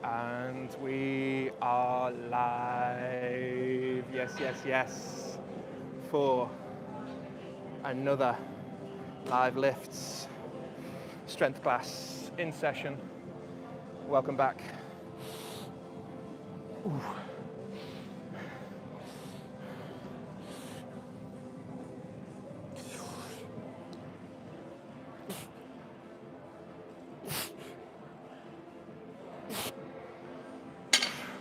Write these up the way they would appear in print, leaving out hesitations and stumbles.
And we are live. Yes, yes, yes. For another live lifts strength class in session. Welcome back. Ooh.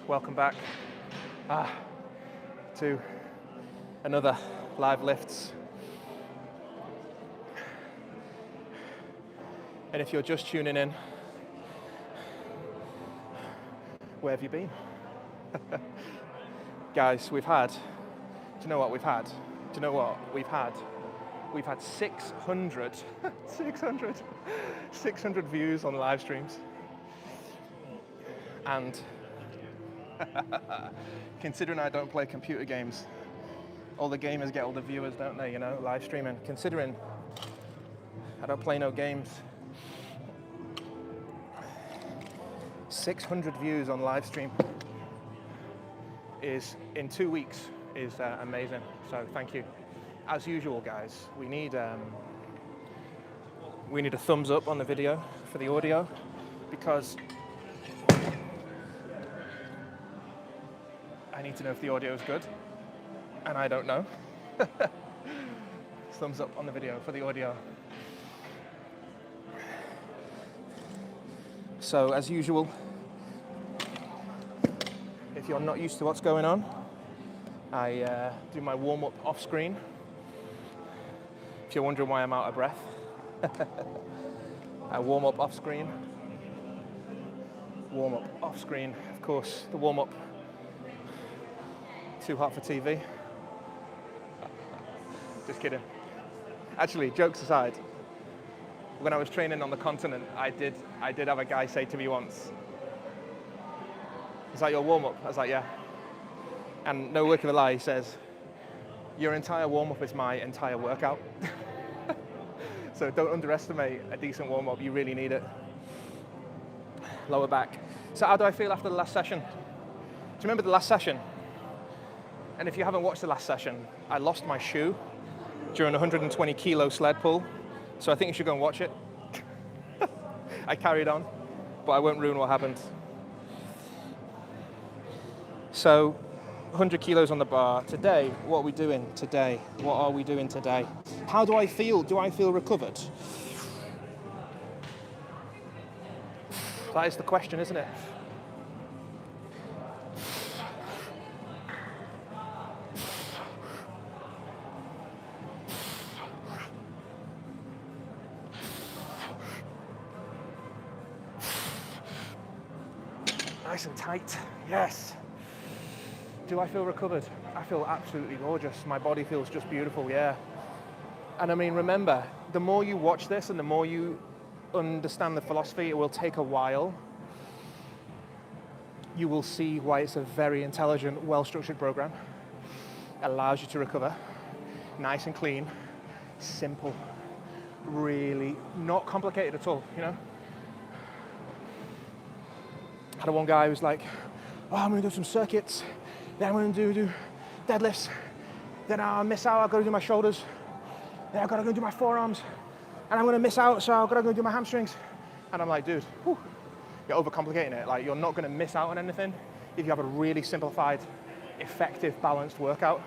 Welcome back to another live lifts. And if you're just tuning in, where have you been? Guys, we've had, do you know what we've had? Do you know what we've had? We've had 600 views on live streams. And considering I don't play computer games, all the gamers get all the viewers, don't they, you know, live streaming. Considering I don't play no games, 600 views on live stream is, in 2 weeks, is amazing. So thank you. As usual, guys, we need a thumbs up on the video for the audio, because I need to know if the audio is good, and I don't know. Thumbs up on the video for the audio. So, as usual, if you're not used to what's going on, I do my warm-up off-screen. If you're wondering why I'm out of breath, I warm up off-screen. Warm up off-screen, of course, the warm-up. Too hot for TV. Just kidding. Actually, jokes aside, when I was training on the continent, I did have a guy say to me once, "Is that your warm-up?" I was like, "Yeah." And no work of a lie, he says, "Your entire warm-up is my entire workout." So don't underestimate a decent warm-up. You really need it. Lower back. So how do I feel after the last session? Do you remember the last session? And if you haven't watched the last session, I lost my shoe during a 120 kilo sled pull. So I think you should go and watch it. I carried on, but I won't ruin what happened. So 100 kilos on the bar. Today, what are we doing today? What are we doing today? How do I feel? Do I feel recovered? That is the question, isn't it? Nice and tight, yes. Do I feel recovered? I feel absolutely gorgeous. My body feels just beautiful, yeah. And I mean, remember, the more you watch this and the more you understand the philosophy, it will take a while. You will see why it's a very intelligent, well-structured program. It allows you to recover, nice and clean, simple, really not complicated at all, you know? I had one guy who was like, "Oh, I'm gonna do some circuits, then I'm gonna do deadlifts, then I'll miss out, I've got to do my shoulders, then I've got to go do my forearms, and I'm gonna miss out, so I've got to go do my hamstrings." And I'm like, dude, whew, you're overcomplicating it. Like, you're not gonna miss out on anything if you have a really simplified, effective, balanced workout.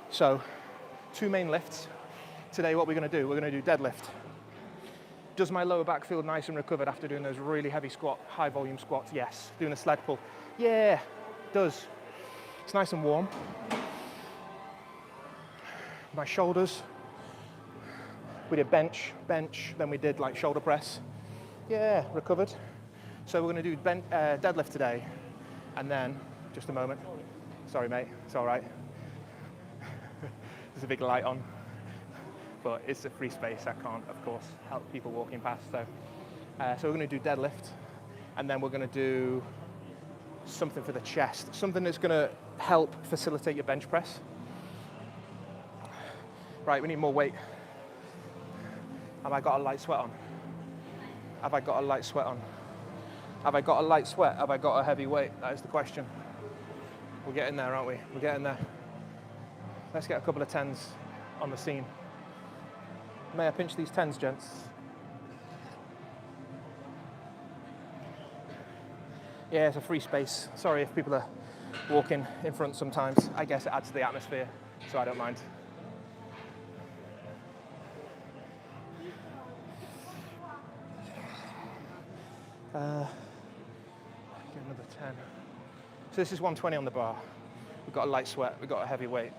So, 2 main lifts. Today, what we're gonna do, we're gonna do deadlift. Does my lower back feel nice and recovered after doing those really heavy high volume squats? Yes. Doing a sled pull? Yeah, it does. It's nice and warm. My shoulders. We did bench, then we did like shoulder press. Yeah, recovered. So we're gonna do deadlift today. And then, just a moment. Sorry, mate, it's all right. There's a big light on. But it's a free space. I can't, of course, help people walking past. So we're going to do deadlift, and then we're going to do something for the chest, something that's going to help facilitate your bench press. Right, we need more weight. Have I got a light sweat on? Have I got a light sweat on? Have I got a light sweat? Have I got a heavy weight? That is the question. We're getting there, aren't we? We're getting there. Let's get a couple of 10s on the scene. May I pinch these 10s, gents? Yeah, it's a free space. Sorry if people are walking in front sometimes. I guess it adds to the atmosphere, so I don't mind. Get another 10. So this is 120 on the bar. We've got a light sweat, we've got a heavy weight.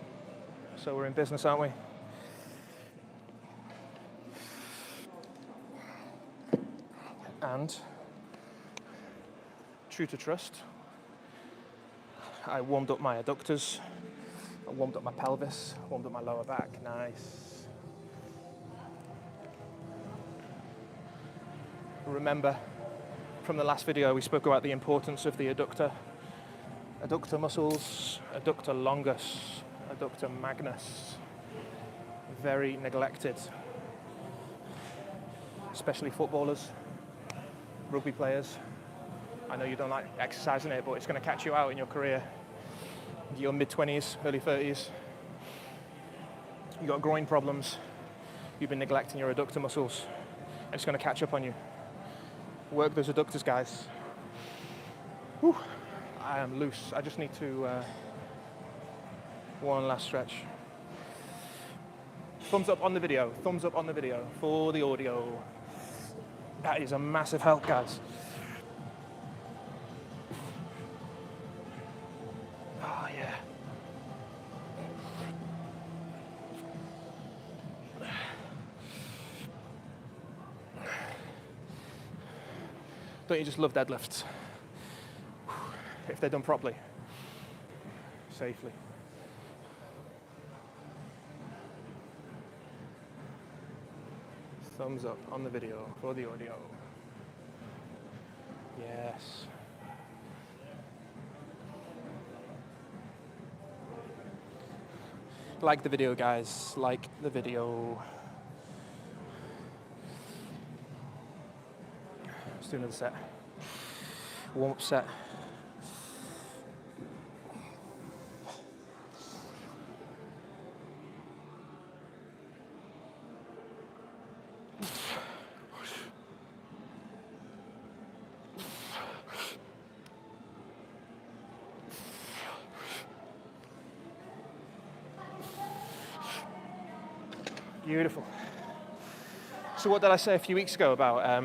So we're in business, aren't we? And true to trust, I warmed up my adductors, I warmed up my pelvis, warmed up my lower back. Nice. Remember, from the last video, we spoke about the importance of the adductor muscles, adductor longus, adductor magnus. Very neglected, especially footballers, rugby players. I know you don't like exercising it, but it's going to catch you out in your career. Your mid-20s, early 30s. You've got groin problems. You've been neglecting your adductor muscles. And it's going to catch up on you. Work those adductors, guys. Whew. I am loose. I just need to one last stretch. Thumbs up on the video. Thumbs up on the video for the audio. That is a massive help, guys. Oh, yeah. Don't you just love deadlifts? If they're done properly, safely. Thumbs up on the video for the audio. Yes. Like the video, guys. Like the video. Let's do another set. Warm-up set. Beautiful. So what did I say a few weeks ago about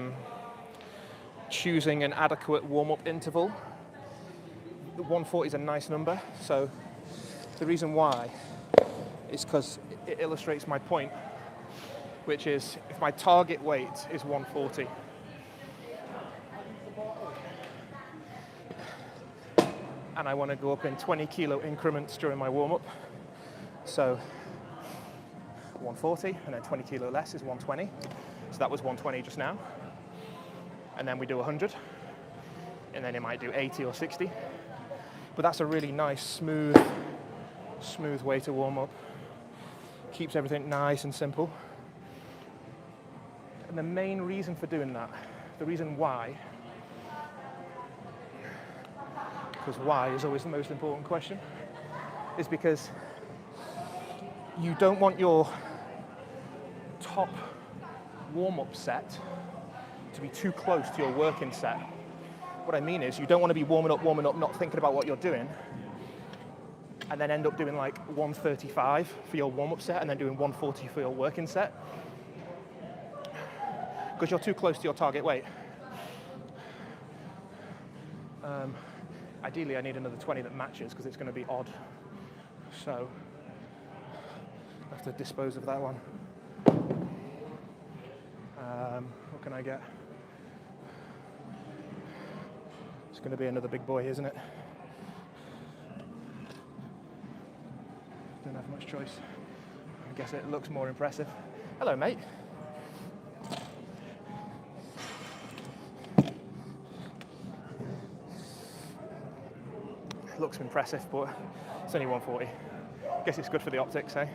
choosing an adequate warm-up interval? The 140 is a nice number, so the reason why is because it illustrates my point, which is if my target weight is 140, and I want to go up in 20 kilo increments during my warm-up, so 140 and then 20 kilo less is 120. So that was 120 just now. And then we do 100. And then it might do 80 or 60. But that's a really nice, smooth way to warm up. Keeps everything nice and simple. And the main reason for doing that, the reason why, because why is always the most important question, is because you don't want your top warm-up set to be too close to your working set. What I mean is you don't want to be warming up, not thinking about what you're doing, and then end up doing like 135 for your warm-up set and then doing 140 for your working set, because you're too close to your target weight. Ideally, I need another 20 that matches because it's going to be odd. So I have to dispose of that one. What can I get? It's going to be another big boy, isn't it? Don't have much choice. I guess it looks more impressive. Hello, mate. It looks impressive, but it's only 140. I guess it's good for the optics, eh?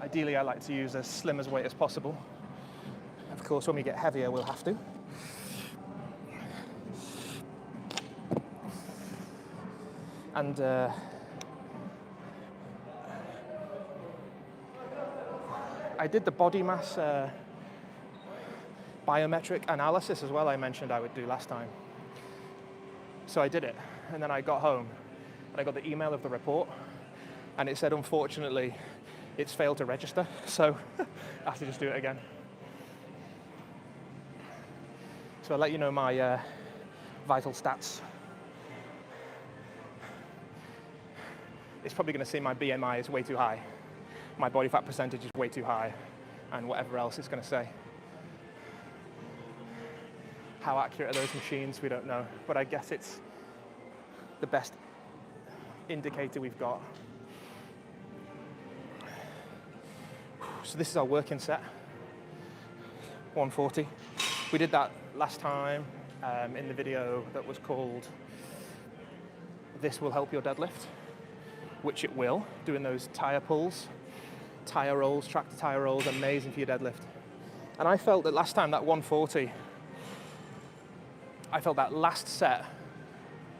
I Ideally, I like to use as slim as weight as possible. Of course, when we get heavier, we'll have to. And I did the body mass biometric analysis as well. I mentioned I would do last time. So I did it, and then I got home, and I got the email of the report, and it said, unfortunately, it's failed to register, so I have to just do it again. So I'll let you know my vital stats. It's probably going to say my BMI is way too high, my body fat percentage is way too high, and whatever else it's going to say. How accurate are those machines? We don't know, but I guess it's the best indicator we've got. So this is our working set, 140. We did that last time in the video that was called This Will Help Your Deadlift, which it will, doing those tire pulls, tire rolls, tractor tire rolls, amazing for your deadlift. And I felt that last time, that 140, I felt that last set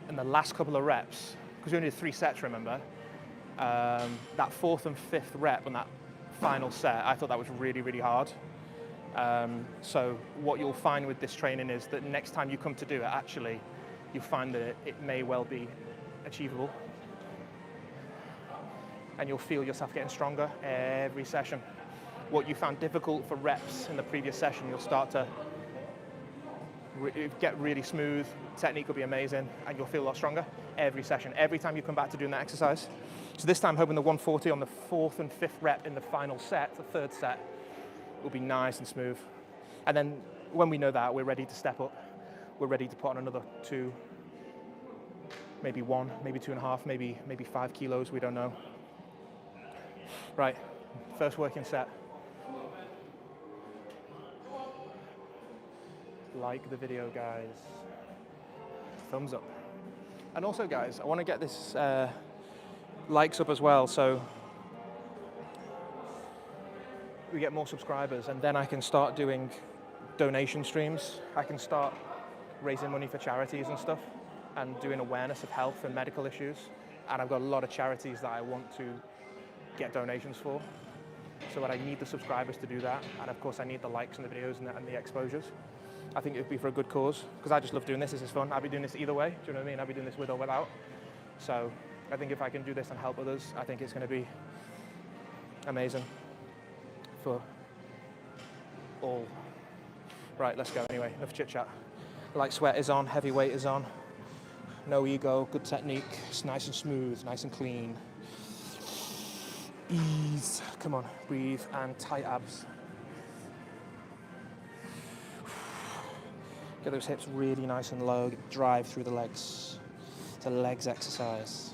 and the last couple of reps, because we only did 3 sets, remember, that 4th and 5th rep on that final set, I thought that was really, really hard. So what you'll find with this training is that next time you come to do it, actually, you'll find that it may well be achievable. And you'll feel yourself getting stronger every session. What you found difficult for reps in the previous session, you'll start to get really smooth, technique will be amazing, and you'll feel a lot stronger every session, every time you come back to doing that exercise. So this time, hoping the 140 on the 4th and 5th rep in the final set, the 3rd set, will be nice and smooth. And then when we know that, we're ready to step up. We're ready to put on another 2, maybe 1, maybe 2.5, maybe 5 kilos, we don't know. Right, first working set. Like the video, guys. Thumbs up. And also, guys, I want to get this likes up as well, so we get more subscribers, and then I can start doing donation streams. I can start raising money for charities and stuff, and doing awareness of health and medical issues. And I've got a lot of charities that I want to get donations for. So I need the subscribers to do that, and of course I need the likes and the videos and the exposures. I think it would be for a good cause, because I just love doing this. This is fun. I'll be doing this either way. Do you know what I mean? I'll be doing this with or without. So I think if I can do this and help others, I think it's going to be amazing for all. Right, let's go anyway. Enough chit chat. Light sweat is on, heavy weight is on. No ego, good technique. It's nice and smooth, nice and clean. Ease. Come on, breathe, and tight abs. Get those hips really nice and low. Drive through the legs. It's a legs exercise.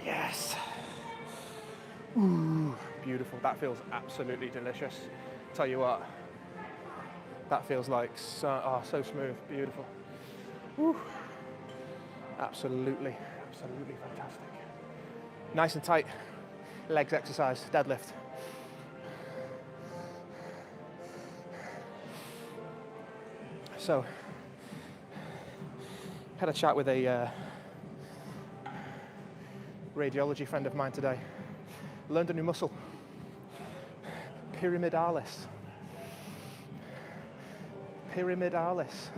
Yes. Ooh, beautiful. That feels absolutely delicious. Tell you what, that feels like so smooth, beautiful. Ooh. Absolutely fantastic. Nice and tight. Legs exercise, deadlift. So, had a chat with a radiology friend of mine today. Learned a new muscle. Pyramidalis. Pyramidalis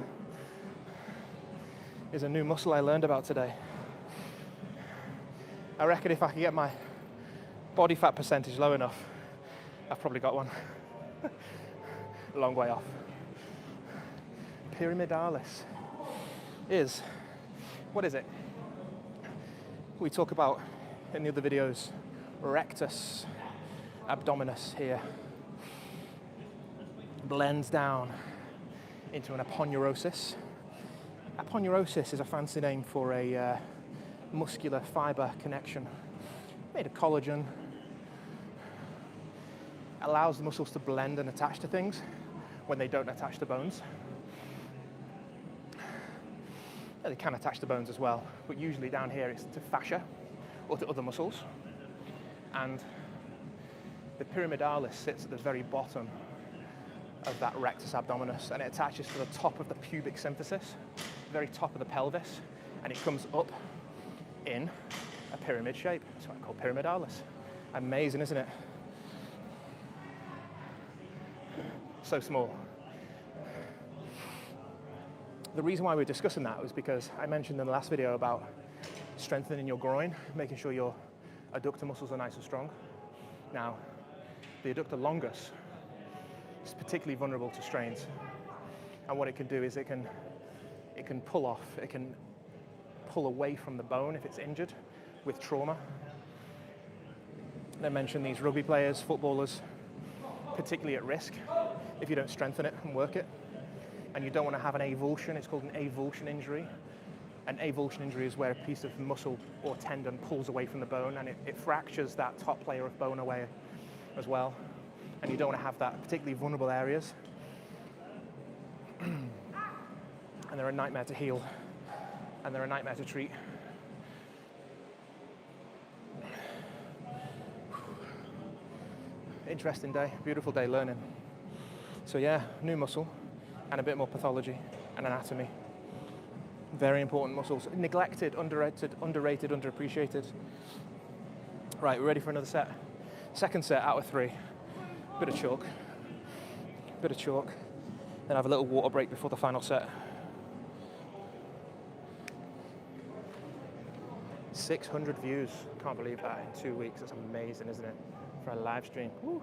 is a new muscle I learned about today. I reckon if I can get my body fat percentage low enough, I've probably got one. A long way off. Pyramidalis is, what is it? We talk about in the other videos, rectus abdominis here. blends down into an aponeurosis. Aponeurosis is a fancy name for a muscular fiber connection made of collagen. Allows the muscles to blend and attach to things when they don't attach to bones. They can attach to bones as well, but usually down here it's to fascia or to other muscles. And the pyramidalis sits at the very bottom of that rectus abdominis, and it attaches to the top of the pubic symphysis, very top of the pelvis, and it comes up in a pyramid shape. That's what I call pyramidalis. Amazing, isn't it? So small. The reason why we're discussing that was because I mentioned in the last video about strengthening your groin, making sure your adductor muscles are nice and strong. Now, the adductor longus is particularly vulnerable to strains, and what it can do is it can pull away from the bone if it's injured with trauma. And I mentioned these rugby players, footballers, particularly at risk if you don't strengthen it and work it. And you don't want to have an avulsion. It's called an avulsion injury. An avulsion injury is where a piece of muscle or tendon pulls away from the bone, and it fractures that top layer of bone away as well. And you don't want to have that, particularly vulnerable areas. And they're a nightmare to heal, and they're a nightmare to treat. Interesting day, beautiful day learning. So yeah, new muscle and a bit more pathology and anatomy. Very important muscles. Neglected, underrated, underappreciated. Right, we're ready for another set. Second set out of 3. Bit of chalk. Then have a little water break before the final set. 600 views. Can't believe that in 2 weeks. That's amazing, isn't it? For a live stream. Woo.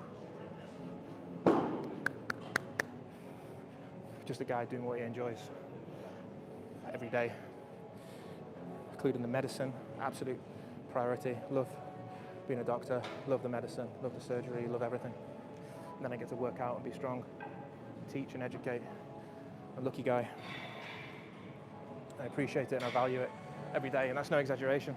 Just a guy doing what he enjoys every day, including the medicine, absolute priority. Love being a doctor, love the medicine, love the surgery, love everything. And then I get to work out and be strong, teach and educate. I'm a lucky guy. I appreciate it and I value it every day, and that's no exaggeration.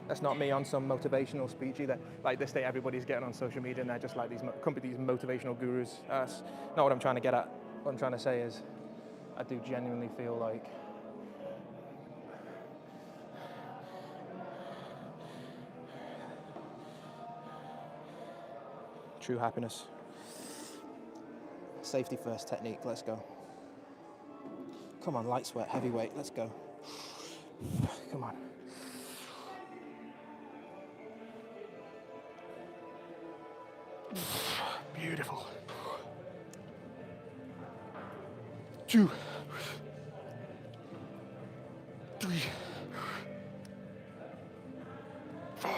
That's not me on some motivational speech either. Like this day, everybody's getting on social media and they're just like these motivational gurus. That's not what I'm trying to get at. What I'm trying to say is, I do genuinely feel like true happiness. Safety first technique, let's go. Come on, light sweat, heavyweight, let's go. Come on. Beautiful. 2, 3, 4.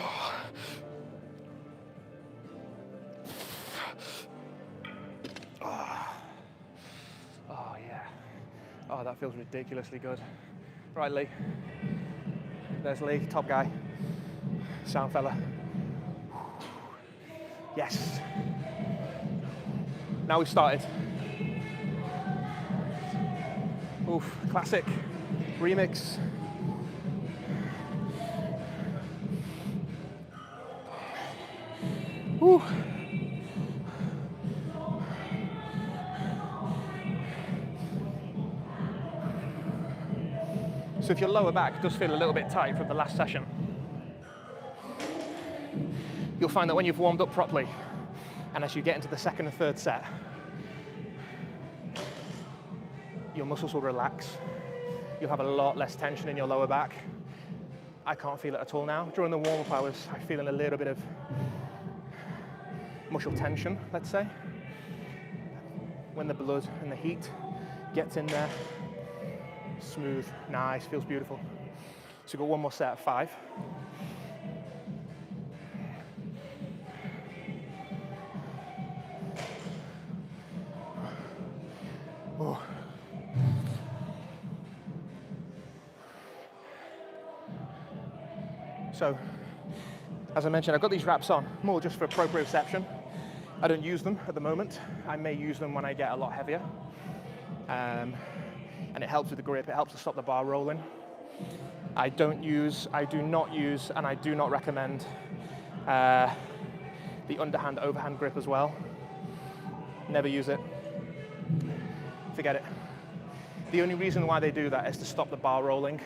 Oh yeah. Oh, that feels ridiculously good. Right, Lee. There's Lee, top guy. Sound fella. Yes. Now we've started. Oof, classic remix. Woo. So if your lower back does feel a little bit tight from the last session, you'll find that when you've warmed up properly, and as you get into the second and third set, your muscles will relax. You'll have a lot less tension in your lower back. I can't feel it at all now. During the warm-up, I was feeling a little bit of muscle tension, let's say. When the blood and the heat gets in there, smooth, nice, feels beautiful. So we've got one more set at 5. Oh. So, as I mentioned, I've got these wraps on, more just for proprioception. I don't use them at the moment. I may use them when I get a lot heavier. And it helps with the grip, it helps to stop the bar rolling. I do not use, and I do not recommend the underhand, overhand grip as well. Never use it. Forget it. The only reason why they do that is to stop the bar rolling,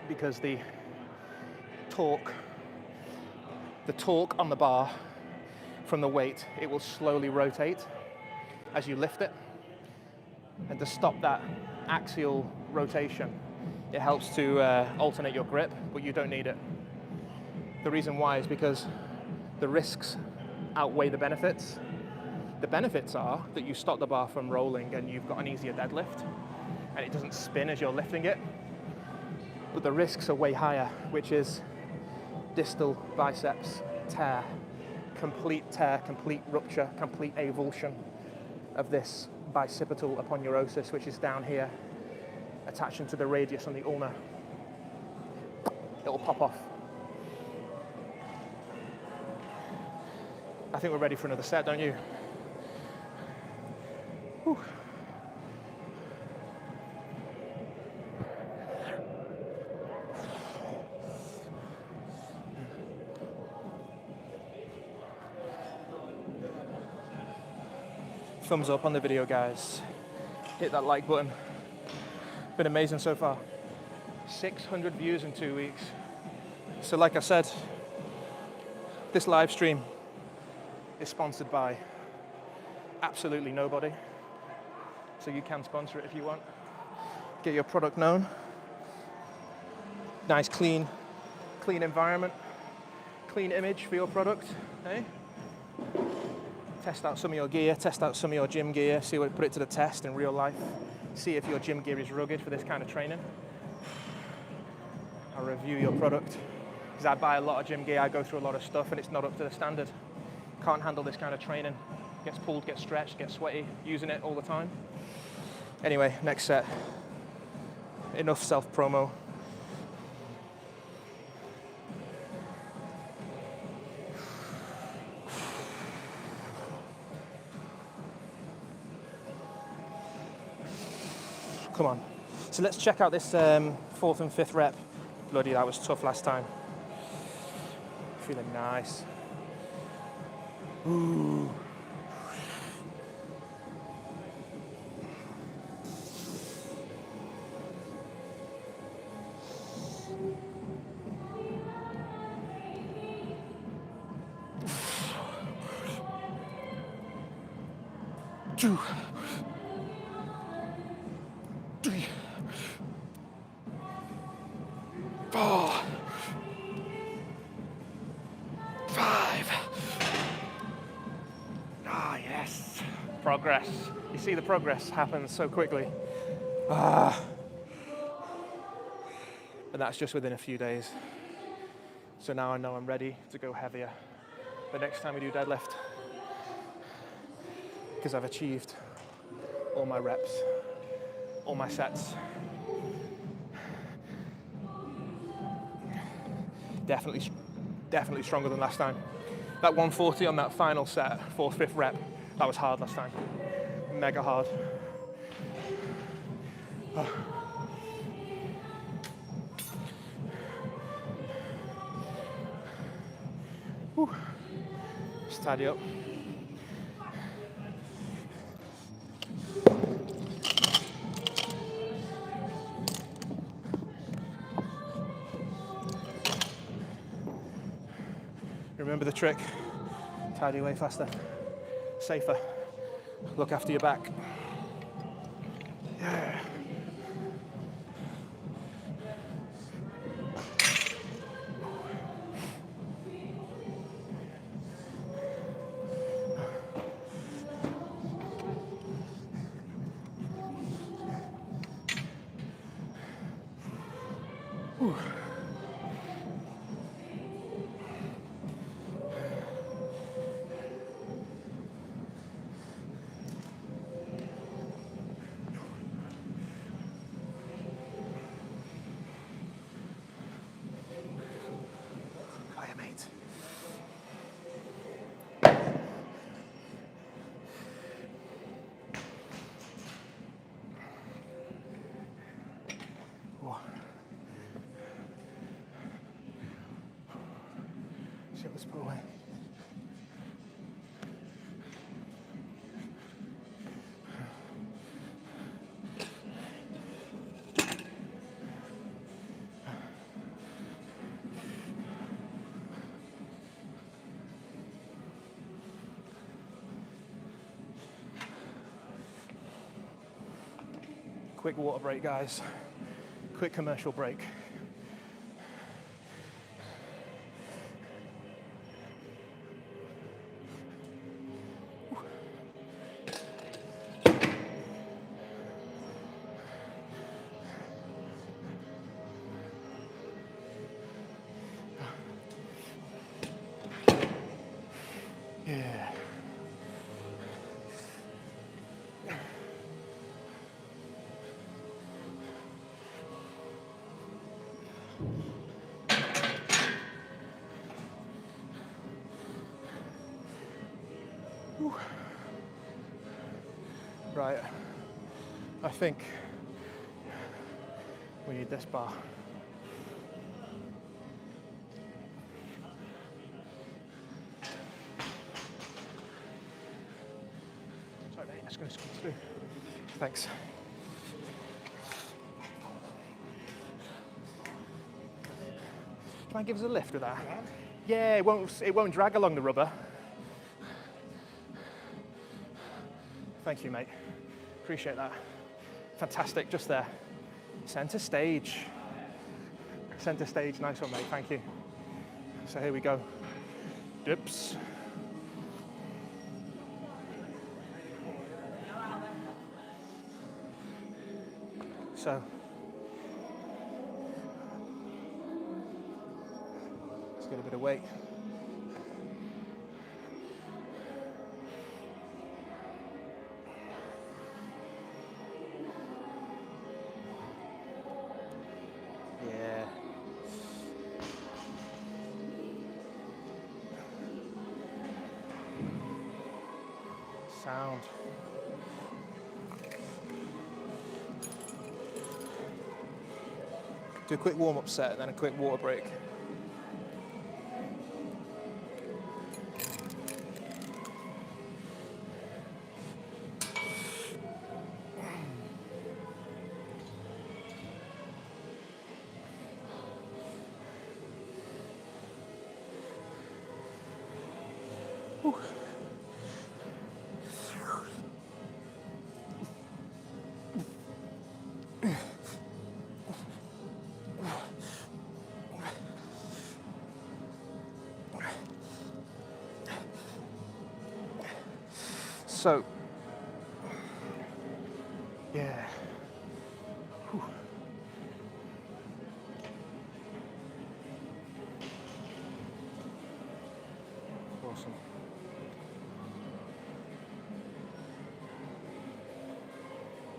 because the torque on the bar from the weight, it will slowly rotate as you lift it. And to stop that axial rotation, it helps to alternate your grip, but you don't need it. The reason why is because the risks outweigh the benefits. The benefits are that you stop the bar from rolling and you've got an easier deadlift and it doesn't spin as you're lifting it. But the risks are way higher, which is distal biceps tear, complete rupture, complete avulsion of this bicipital aponeurosis, which is down here, attaching to the radius on the ulna. It'll pop off. I think we're ready for another set, don't you? Whew. Thumbs up on the video, guys. Hit that like button. Been amazing so far. 600 views in 2 weeks. So like I said, this live stream is sponsored by absolutely nobody. So you can sponsor it if you want. Get your product known. Nice, clean environment. Clean image for your product, eh? Test out some of your gear, test out some of your gym gear, put it to the test in real life. See if your gym gear is rugged for this kind of training. I'll review your product. Because I buy a lot of gym gear, I go through a lot of stuff and it's not up to the standard. Can't handle this kind of training. Gets pulled, gets stretched, gets sweaty, using it all the time. Anyway, next set. Enough self-promo. Come on. So let's check out this 4th and 5th rep. Bloody, that was tough last time. Feeling nice. Ooh. Two. 3. 4. 5. Ah, yes. Progress. You see, the progress happens so quickly. And that's just within a few days. So now I know I'm ready to go heavier the next time we do deadlift, because I've achieved all my reps, all my sets. Definitely stronger than last time. That 140 on that final set, 4th, 5th rep, that was hard last time. Mega hard. Oh. Whew. Just tidy up. Remember the trick. Tidy way faster, safer. Look after your back. Yeah. Whew. Shit, let's put away. Quick water break, guys. Quick commercial break. Yeah. Whew. Right, I think we need this bar. Sorry mate, that's going to squeeze through. Thanks. Try and give us a lift with that. Yeah, it won't drag along the rubber. Thank you, mate. Appreciate that. Fantastic, just there. Center stage. Center stage, nice one, mate, thank you. So here we go. Dips. So, let's get a bit of weight. Yeah. Sound. Do a quick warm-up set and then a quick water break. Whew. So, yeah. Whew. Awesome.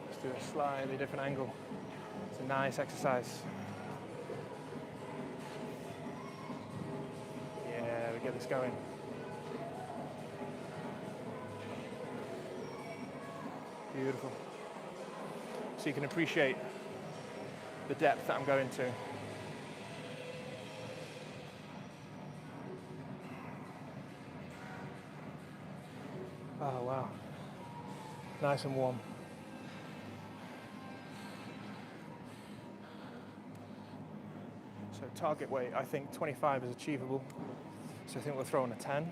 Let's do a slightly different angle. It's a nice exercise. Yeah, we get this going. Beautiful. So you can appreciate the depth that I'm going to. Oh, wow. Nice and warm. So target weight, I think 25 is achievable. So I think we'll throw on a 10.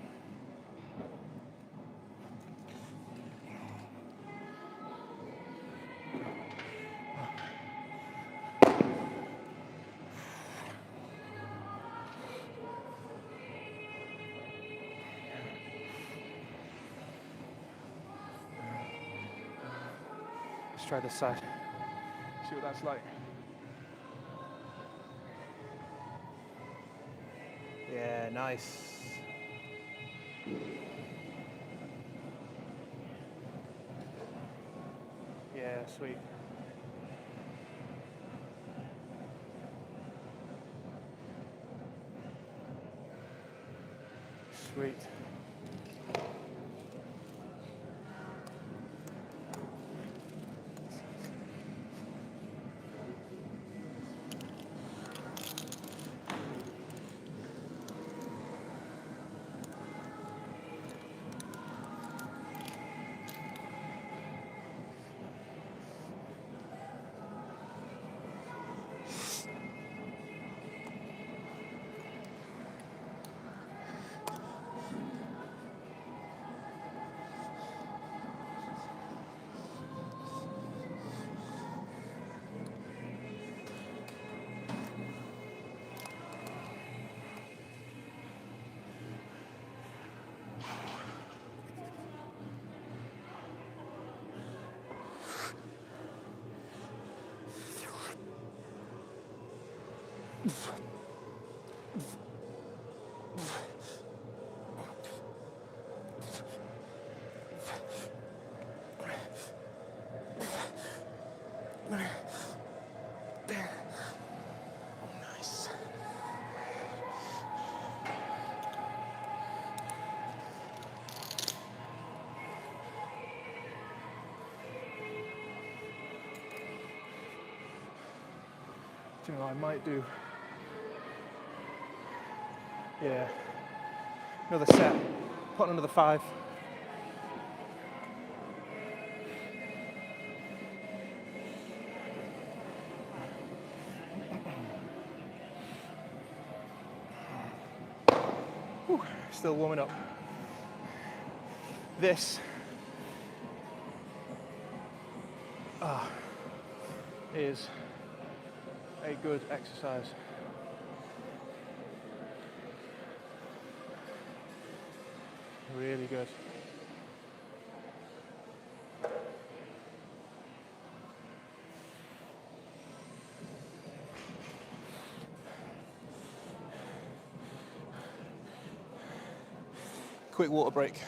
Let's try this side. See what that's like. Yeah, nice. Yeah, sweet. Sweet. Nice. Do you know what I might do? Yeah. Another set. Put another 5. Whew, still warming up. This is a good exercise. Really good. Quick water break.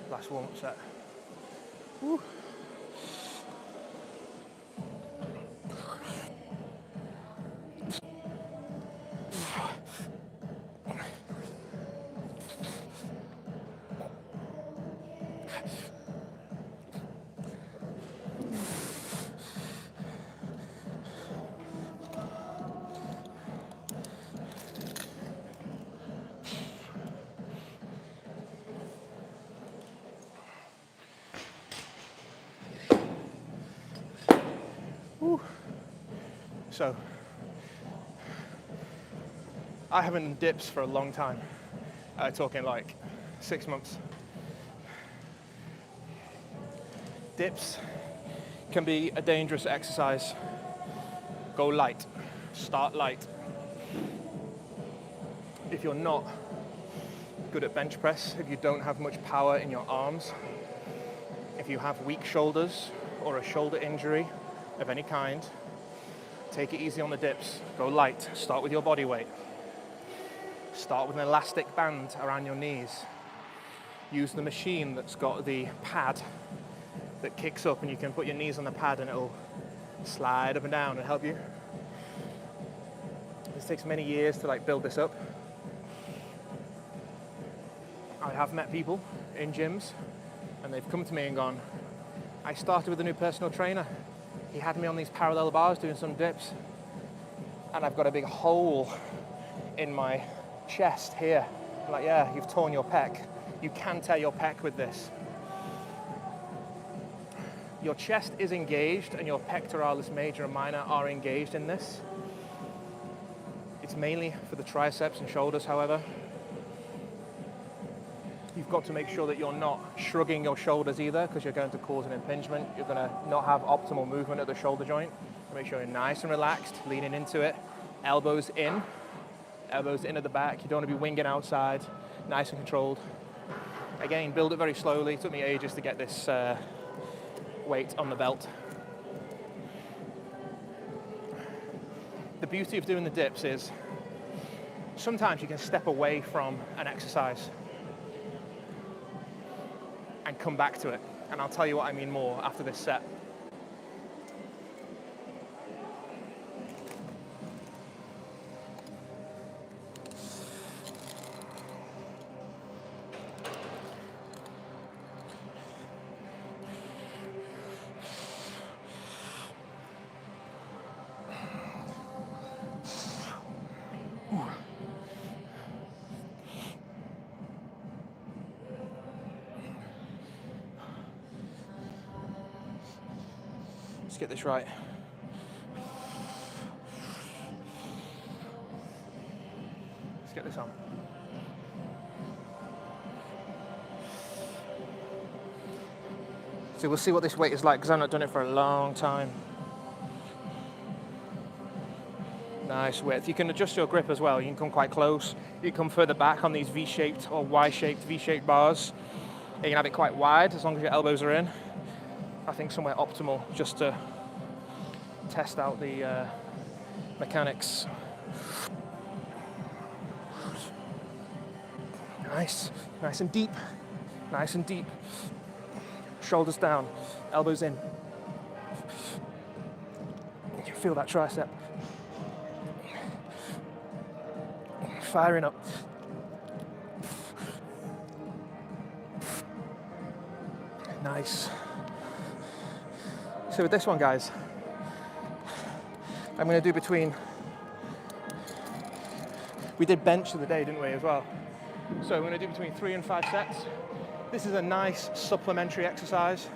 Last warm-up set. Woo. Woo. So, I haven't done dips for a long time. Talking like 6 months. Dips can be a dangerous exercise. Go light. Start light. If you're not good at bench press, if you don't have much power in your arms, if you have weak shoulders or a shoulder injury of any kind, take it easy on the dips. Go light. Start with your body weight. Start with an elastic band around your knees. Use the machine that's got the pad that kicks up, and you can put your knees on the pad and it'll slide up and down and help you. This takes many years to build this up. I have met people in gyms and they've come to me and gone, I started with a new personal trainer. He had me on these parallel bars doing some dips, and I've got a big hole in my chest here. I'm like, yeah, you've torn your pec. You can tear your pec with this. Your chest is engaged and your pectoralis major and minor are engaged in this. It's mainly for the triceps and shoulders, however. You've got to make sure that you're not shrugging your shoulders either, because you're going to cause an impingement. You're going to not have optimal movement at the shoulder joint. Make sure you're nice and relaxed, leaning into it. Elbows in at the back. You don't want to be winging outside, nice and controlled. Again, build it very slowly. It took me ages to get this weight on the belt. The beauty of doing the dips is sometimes you can step away from an exercise and come back to it. And I'll tell you what I mean more after this set. Let's get this right. Let's get this on. So we'll see what this weight is like, because I've not done it for a long time. Nice width. You can adjust your grip as well. You can come quite close. You can come further back on these V-shaped or Y-shaped, V-shaped bars. You can have it quite wide as long as your elbows are in. I think somewhere optimal just to test out the mechanics. Nice, nice and deep, nice and deep. Shoulders down, elbows in. You feel that tricep. Firing up. Nice. So with this one, guys, I'm going to do between, we did bench of the day, didn't we, as well? So we're going to do between 3 and 5 sets. This is a nice supplementary exercise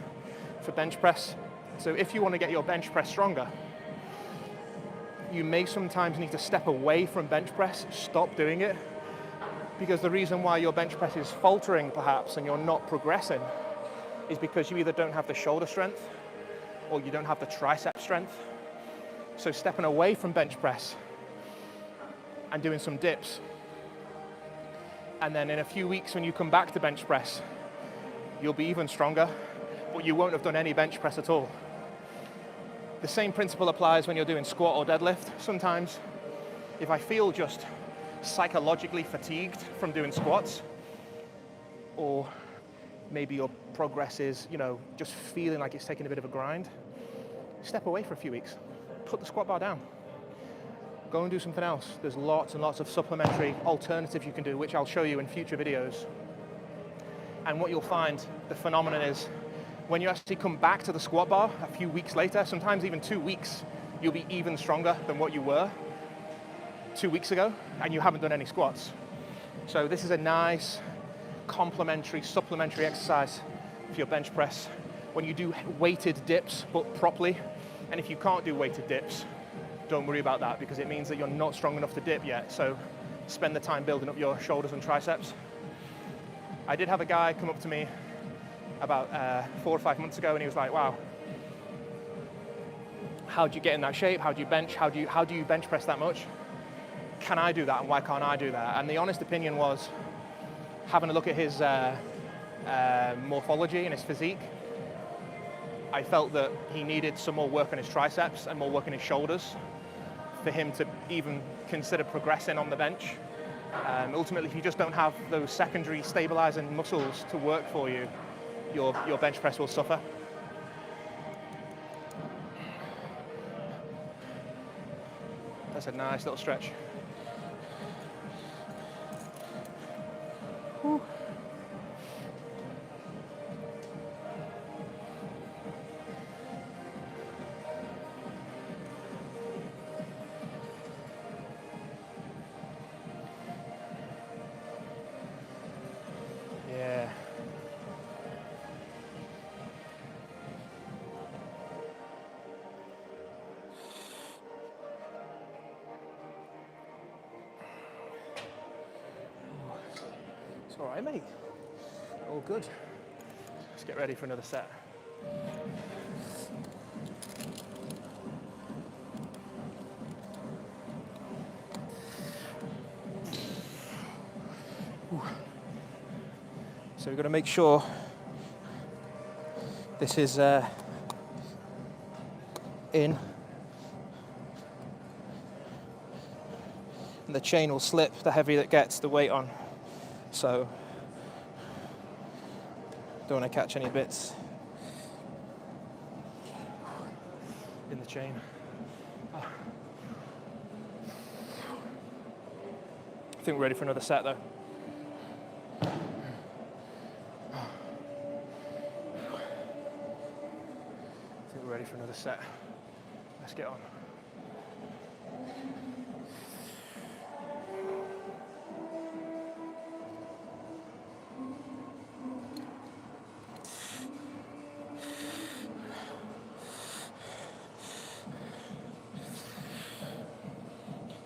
for bench press. So if you want to get your bench press stronger, you may sometimes need to step away from bench press, stop doing it, because the reason why your bench press is faltering perhaps and you're not progressing is because you either don't have the shoulder strength or you don't have the tricep strength. So stepping away from bench press and doing some dips, and then in a few weeks when you come back to bench press, you'll be even stronger, but you won't have done any bench press at all. The same principle applies when you're doing squat or deadlift. Sometimes if I feel just psychologically fatigued from doing squats, or maybe your progress is, just feeling like it's taking a bit of a grind, step away for a few weeks. Put the squat bar down. Go and do something else. There's lots and lots of supplementary alternatives you can do, which I'll show you in future videos. And what you'll find, the phenomenon is, when you actually come back to the squat bar a few weeks later, sometimes even 2 weeks, you'll be even stronger than what you were 2 weeks ago, and you haven't done any squats. So this is a nice complementary, supplementary exercise for your bench press when you do weighted dips, but properly. And if you can't do weighted dips, don't worry about that, because it means that you're not strong enough to dip yet. So spend the time building up your shoulders and triceps. I did have a guy come up to me about 4 or 5 months ago, and he was like, wow, how do you get in that shape? How do you bench? How do you bench press that much? Can I do that, and why can't I do that? And the honest opinion was, having a look at his morphology and his physique, I felt that he needed some more work on his triceps and more work on his shoulders for him to even consider progressing on the bench. Ultimately, if you just don't have those secondary stabilizing muscles to work for you, your bench press will suffer. That's a nice little stretch. Whew. All right, mate. All good. Let's get ready for another set. Ooh. So we've got to make sure this is in. And the chain will slip the heavier it gets, the weight on. So don't want to catch any bits in the chain. I think we're ready for another set though. I think we're ready for another set. Let's get on.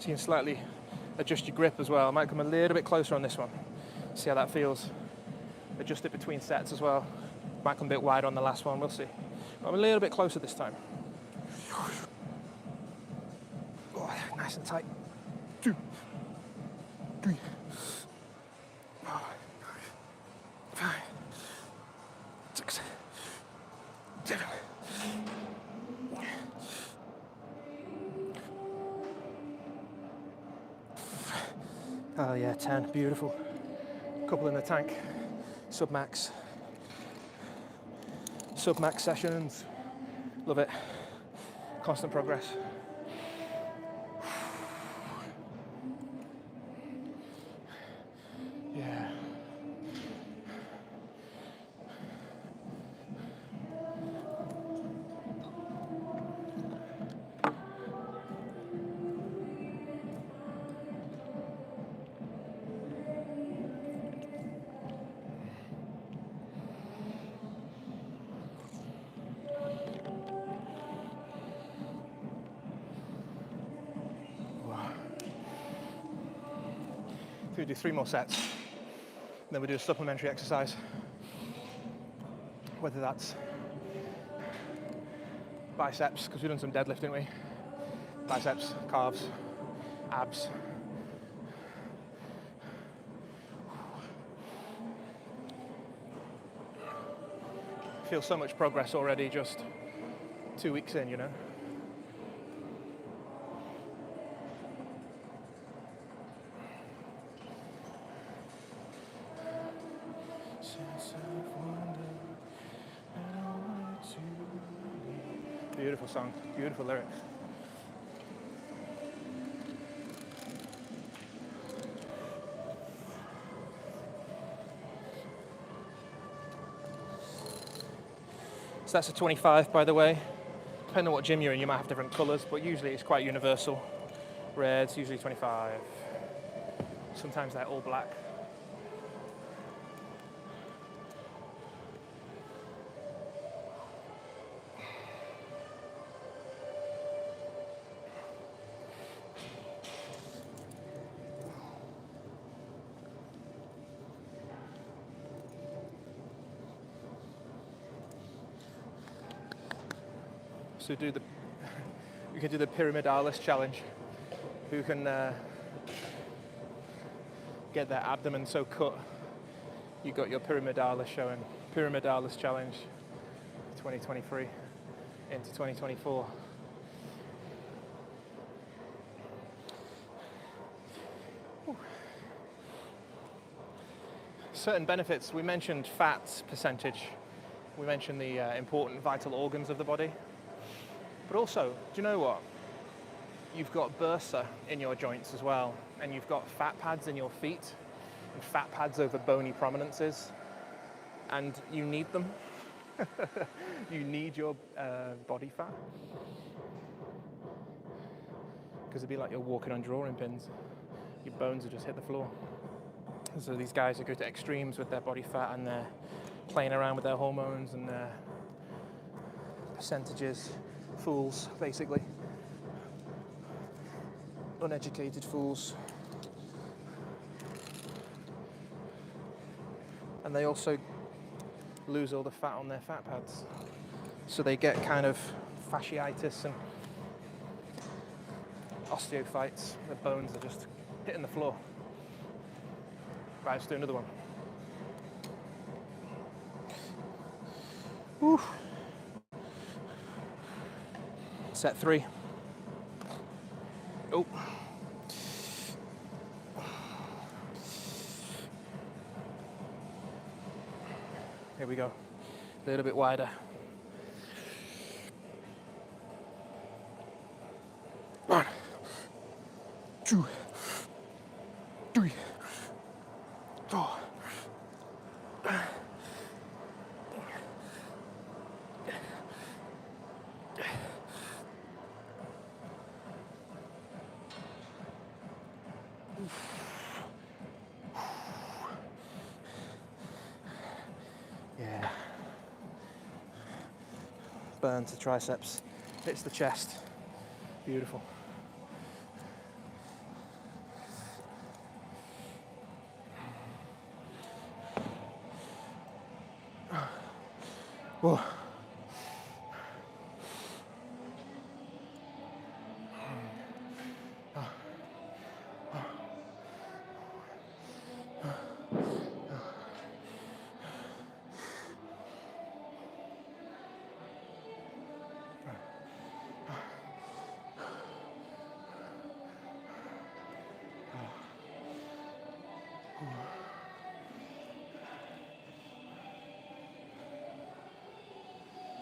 So you can slightly adjust your grip as well. I might come a little bit closer on this one. See how that feels. Adjust it between sets as well. Might come a bit wider on the last one, we'll see. I'm a little bit closer this time. Oh, nice and tight. 2, 3, 4, 5, 6, 7. Oh yeah, 10, beautiful. Couple in the tank, sub-max sessions. Love it. Constant progress. Yeah. So we do 3 more sets, and then we do a supplementary exercise, whether that's biceps, because we've done some deadlift, didn't we? Biceps, calves, abs. Feel so much progress already, just 2 weeks in, you know. Beautiful song, beautiful lyrics. So that's a 25, by the way. Depending on what gym you're in, you might have different colours, but usually it's quite universal. Red's usually 25. Sometimes they're all black. So you can do the pyramidalis challenge. Who can get their abdomen so cut? You got your pyramidalis showing. Pyramidalis challenge 2023 into 2024. Whew. Certain benefits. We mentioned fat percentage. We mentioned the important vital organs of the body. But also, do you know what? You've got bursa in your joints as well, and you've got fat pads in your feet, and fat pads over bony prominences, and you need them. You need your body fat. Because it'd be like you're walking on drawing pins. Your bones will just hit the floor. And so these guys who go to extremes with their body fat and they're playing around with their hormones and their percentages. Fools, basically. Uneducated fools. And they also lose all the fat on their fat pads. So they get kind of fasciitis and osteophytes. Their bones are just hitting the floor. Right, let's do another one. Woo. Set 3. Oh. Here we go. A little bit wider. 1, 2, 3, 4. Yeah. Burns the triceps, hits the chest. Beautiful. Whoa.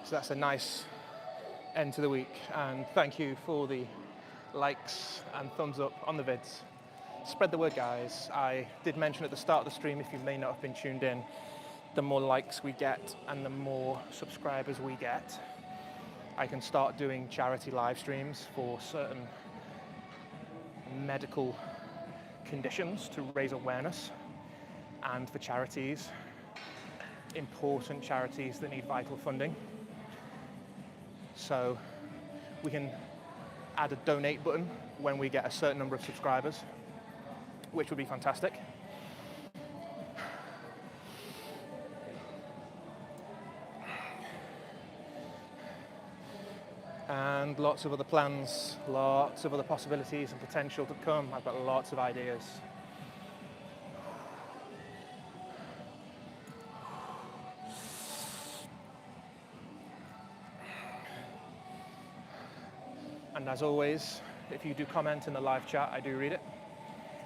So that's a nice end to the week, and thank you for the likes and thumbs up on the vids. Spread the word, guys. I did mention at the start of the stream, if you may not have been tuned in, the more likes we get and the more subscribers we get, I can start doing charity live streams for certain medical conditions to raise awareness, and for charities, important charities that need vital funding. So we can add a donate button when we get a certain number of subscribers, which would be fantastic. And lots of other plans, lots of other possibilities and potential to come. I've got lots of ideas. And as always, if you do comment in the live chat, I do read it.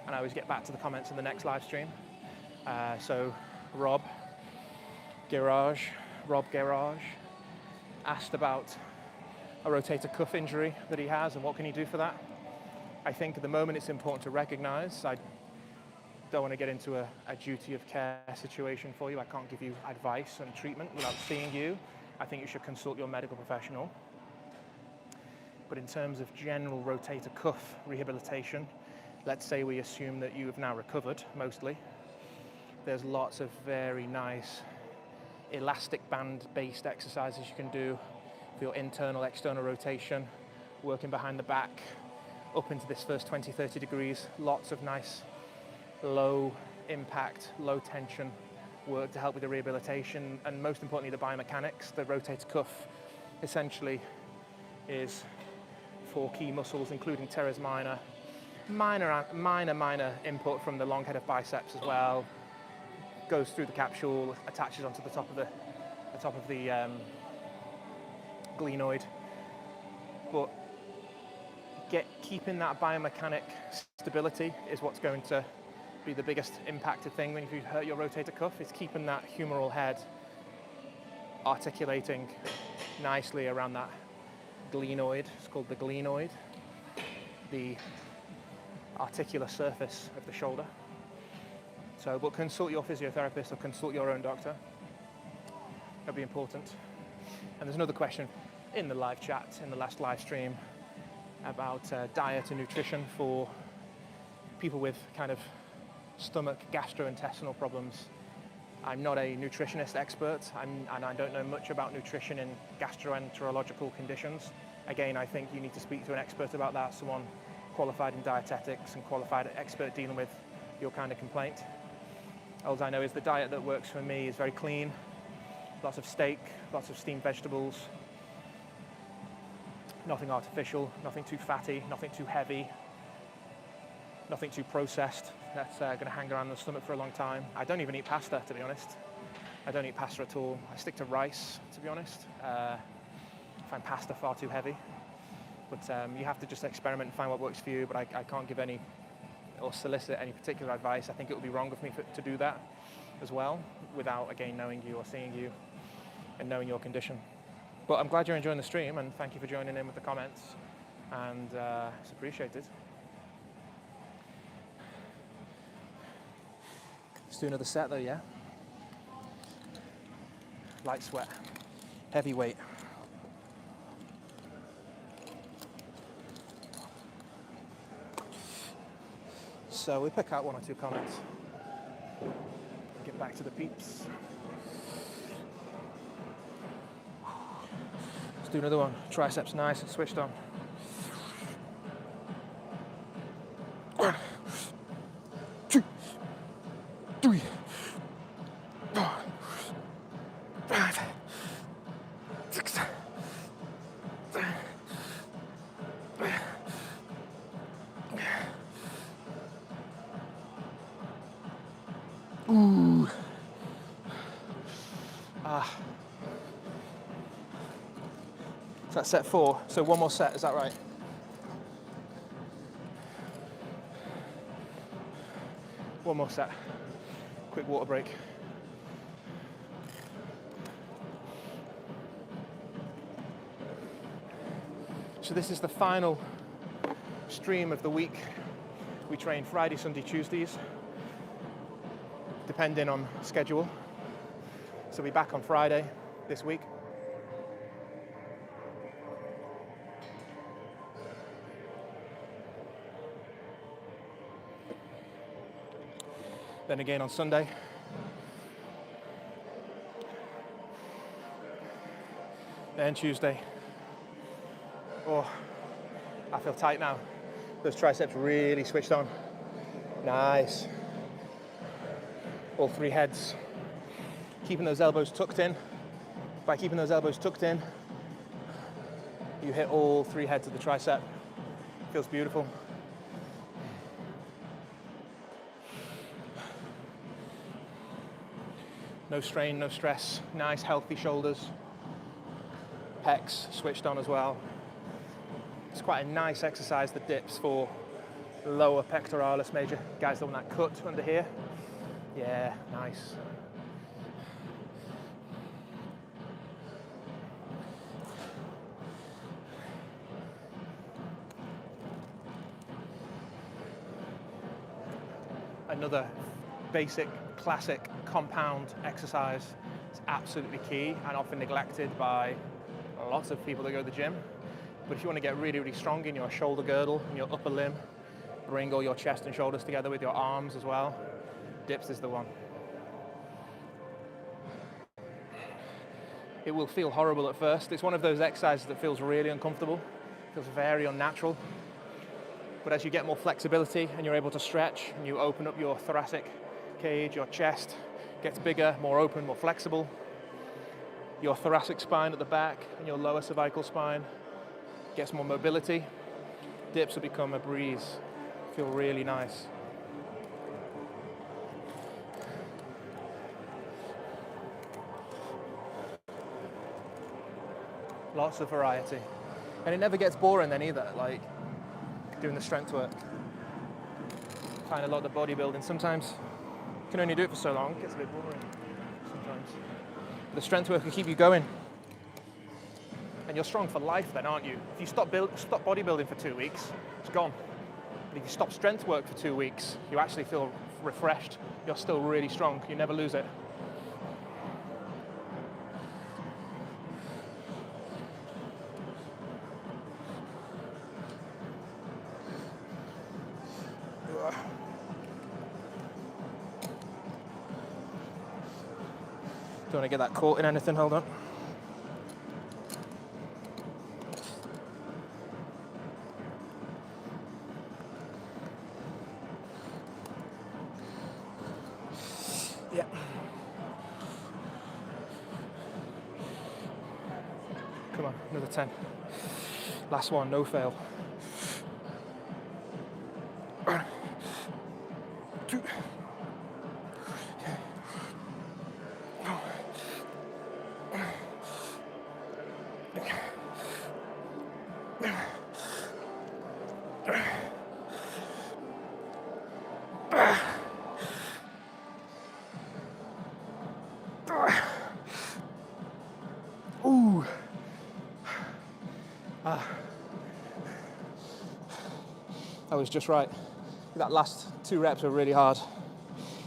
And I always get back to the comments in the next live stream. So Rob Garage asked about a rotator cuff injury that he has and what can he do for that. I think at the moment it's important to recognize, I don't want to get into a duty of care situation for you. I can't give you advice and treatment without seeing you. I think you should consult your medical professional. But in terms of general rotator cuff rehabilitation, let's say we assume that you have now recovered, mostly. There's lots of very nice elastic band-based exercises you can do for your internal, external rotation, working behind the back, up into this first 20, 30 degrees. Lots of nice, low impact, low tension work to help with the rehabilitation, and most importantly, the biomechanics. The rotator cuff essentially is 4 key muscles, including teres minor, minor input from the long head of biceps as well. Goes through the capsule, attaches onto the top of the glenoid. But keeping that biomechanic stability is what's going to be the biggest impacted thing when you hurt your rotator cuff. It's keeping that humeral head articulating nicely around that glenoid. It's called the glenoid, the articular surface of the shoulder. So, but consult your physiotherapist or consult your own doctor. That'll be important. And there's another question in the live chat, in the last live stream, about diet and nutrition for people with kind of stomach, gastrointestinal problems. I'm not a nutritionist expert, and I don't know much about nutrition in gastroenterological conditions. Again, I think you need to speak to an expert about that, someone qualified in dietetics and qualified expert dealing with your kind of complaint. All I know is the diet that works for me is very clean. Lots of steak, lots of steamed vegetables, nothing artificial, nothing too fatty, nothing too heavy, nothing too processed. That's going to hang around the stomach for a long time. I don't even eat pasta, to be honest. I don't eat pasta at all. I stick to rice, to be honest. I find pasta far too heavy. But you have to just experiment and find what works for you. But I can't give any or solicit any particular advice. I think it would be wrong of me to do that as well, without, again, knowing you or seeing you and knowing your condition. But I'm glad you're enjoying the stream, and thank you for joining in with the comments. And it's appreciated. Let's do another set though, yeah? Light sweat, heavy weight. So we pick out 1 or 2 comments. Get back to the peeps. Let's do another one. Triceps nice and switched on. 1, 2, 3, 4, 5, 6, 7. Ooh. So that's set 4. So 1 more set, is that right? One more set. Quick water break. So this is the final stream of the week. We train Friday, Sunday, Tuesdays, depending on schedule. So we'll be back on Friday this week. Then again on Sunday. Then Tuesday. Oh, I feel tight now. Those triceps really switched on. Nice. All 3 heads. Keeping those elbows tucked in. By keeping those elbows tucked in, you hit all 3 heads of the tricep. Feels beautiful. No strain, no stress. Nice, healthy shoulders. Pecs switched on as well. It's quite a nice exercise, the dips, for lower pectoralis major. Guys that want that cut under here. Yeah, nice. Another basic, classic compound exercise. It's absolutely key and often neglected by lots of people that go to the gym. But if you want to get really, really strong in your shoulder girdle and your upper limb, bring all your chest and shoulders together with your arms as well, dips is the one. It will feel horrible at first. It's one of those exercises that feels really uncomfortable, feels very unnatural. But as you get more flexibility and you're able to stretch and you open up your thoracic cage, your chest gets bigger, more open, more flexible. Your thoracic spine at the back and your lower cervical spine gets more mobility. Dips will become a breeze. Feel really nice. Lots of variety. And it never gets boring then either, like doing the strength work. Find a lot of the bodybuilding. Sometimes you can only do it for so long, it gets a bit boring sometimes. But the strength work will keep you going. And you're strong for life then, aren't you? If you stop bodybuilding for 2 weeks, it's gone. But if you stop strength work for 2 weeks, you actually feel refreshed. You're still really strong. You never lose it. Don't want to get that caught in anything, hold on. Another 10. Last one, no fail. 1, 2. Ooh. That was just right. That last 2 reps were really hard.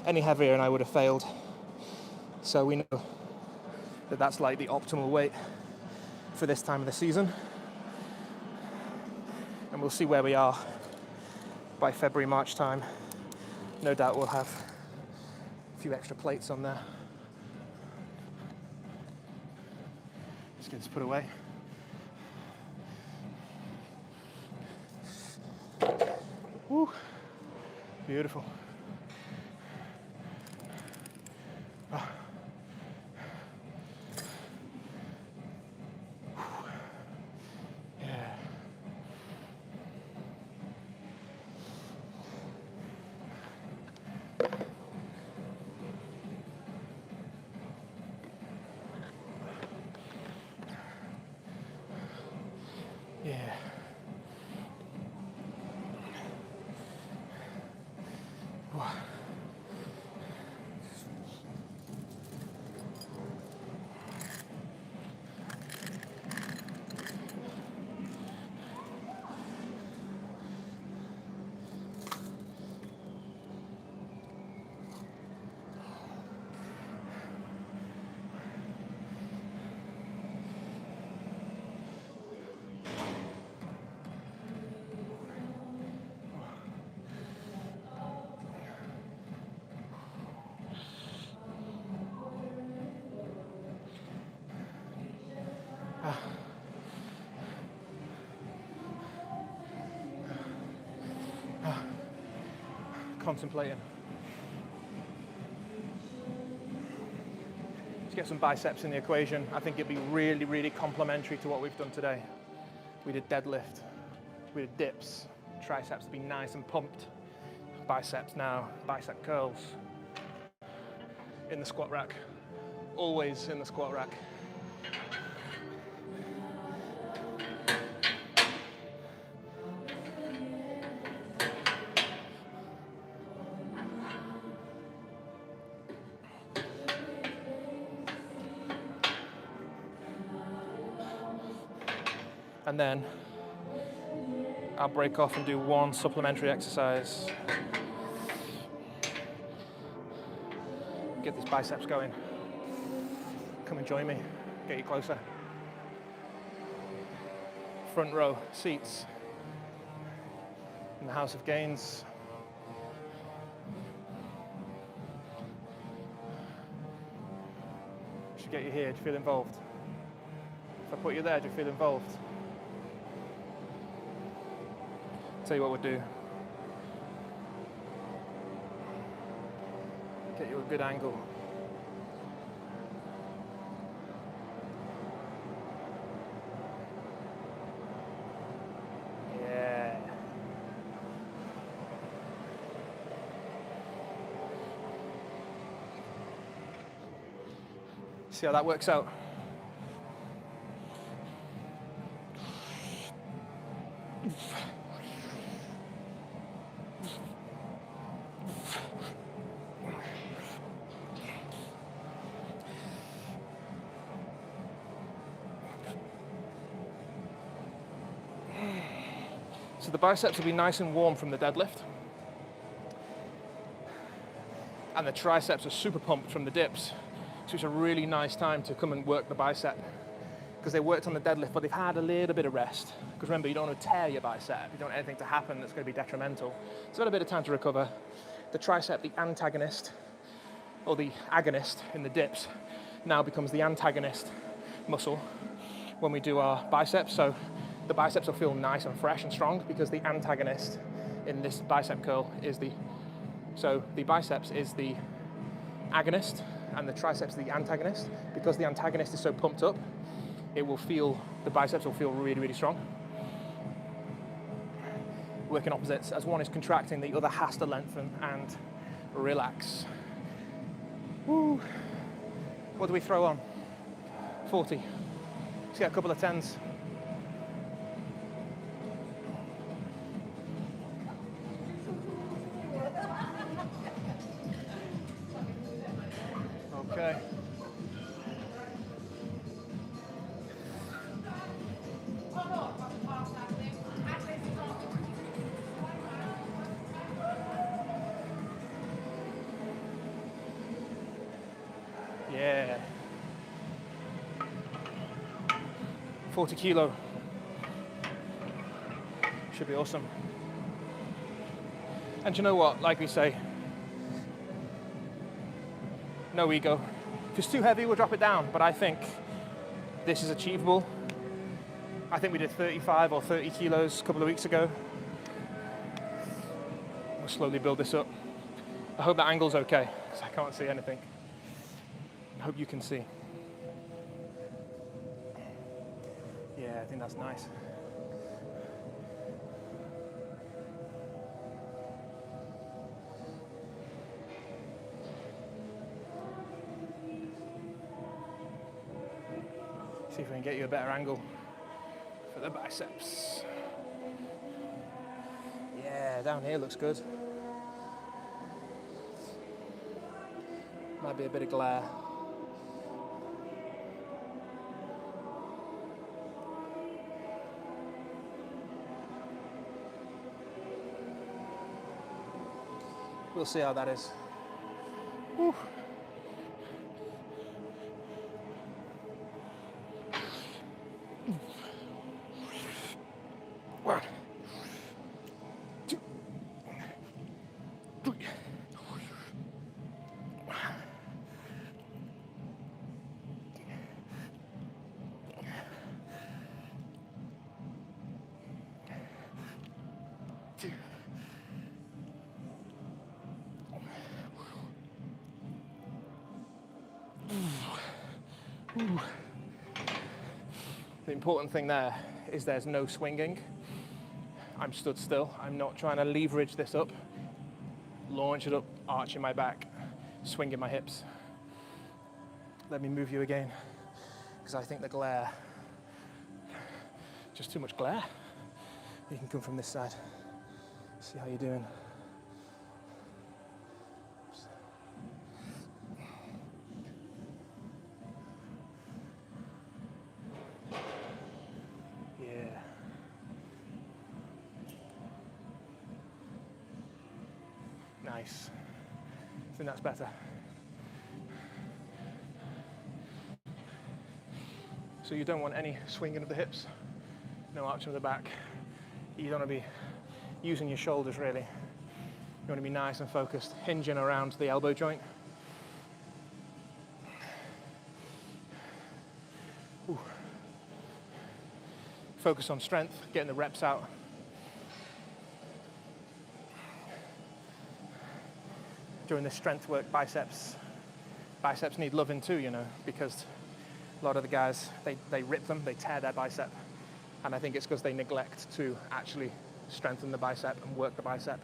Any heavier and I would have failed. So we know that that's like the optimal weight for this time of the season. And we'll see where we are by February, March time. No doubt we'll have a few extra plates on there. Just get this put away. Woo. Beautiful. Ah. Yeah. Yeah. Wow. Contemplating. Let's get some biceps in the equation. I think it'd be really, really complementary to what we've done today. We did deadlift, we did dips, triceps to be nice and pumped, biceps now, bicep curls, in the squat rack, always in the squat rack. And then I'll break off and do one supplementary exercise. Get these biceps going. Come and join me, get you closer. Front row seats in the House of Gains. Should get you here, do you feel involved? If I put you there, do you feel involved? Tell you what we'll do. Get you a good angle. Yeah. See how that works out? So the biceps will be nice and warm from the deadlift. And the triceps are super pumped from the dips. So it's a really nice time to come and work the bicep, because they worked on the deadlift, but they've had a little bit of rest. Because remember, you don't want to tear your bicep. You don't want anything to happen that's going to be detrimental. So they've got a bit of time to recover. The tricep, the antagonist, or the agonist in the dips, now becomes the antagonist muscle when we do our biceps. So the biceps will feel nice and fresh and strong because the antagonist in this bicep curl is so the biceps is the agonist and the triceps is the antagonist. Because the antagonist is so pumped up, the biceps will feel really, really strong. Working opposites. As one is contracting, the other has to lengthen and relax. Woo. What do we throw on? 40. Let's get a couple of 10s. Okay. Yeah. 40 kilo. Should be awesome. And you know what, like we say, no ego. If it's too heavy, we'll drop it down, but I think this is achievable. I think we did 35 or 30 kilos a couple of weeks ago. We'll slowly build this up. I hope that angle's okay, because I can't see anything. I hope you can see. Yeah, I think that's nice. See if we can get you a better angle for the biceps. Yeah, down here looks good. Might be a bit of glare. We'll see how that is. Whew. One, two, three. Two. Ooh. The important thing there is there's no swinging. I'm stood still. I'm not trying to leverage this up, launch it up, arching my back, swinging my hips. Let me move you again, because I think the glare, just too much glare. You can come from this side. See how you're doing. Yeah. Nice. I think that's better. So you don't want any swinging of the hips, no arching of the back. You don't want to be using your shoulders really. You want to be nice and focused, hinging around the elbow joint. Ooh. Focus on strength, getting the reps out. During this strength work, biceps need loving too, you know, because a lot of the guys, they rip them, they tear their bicep. And I think it's because they neglect to actually strengthen the bicep and work the bicep.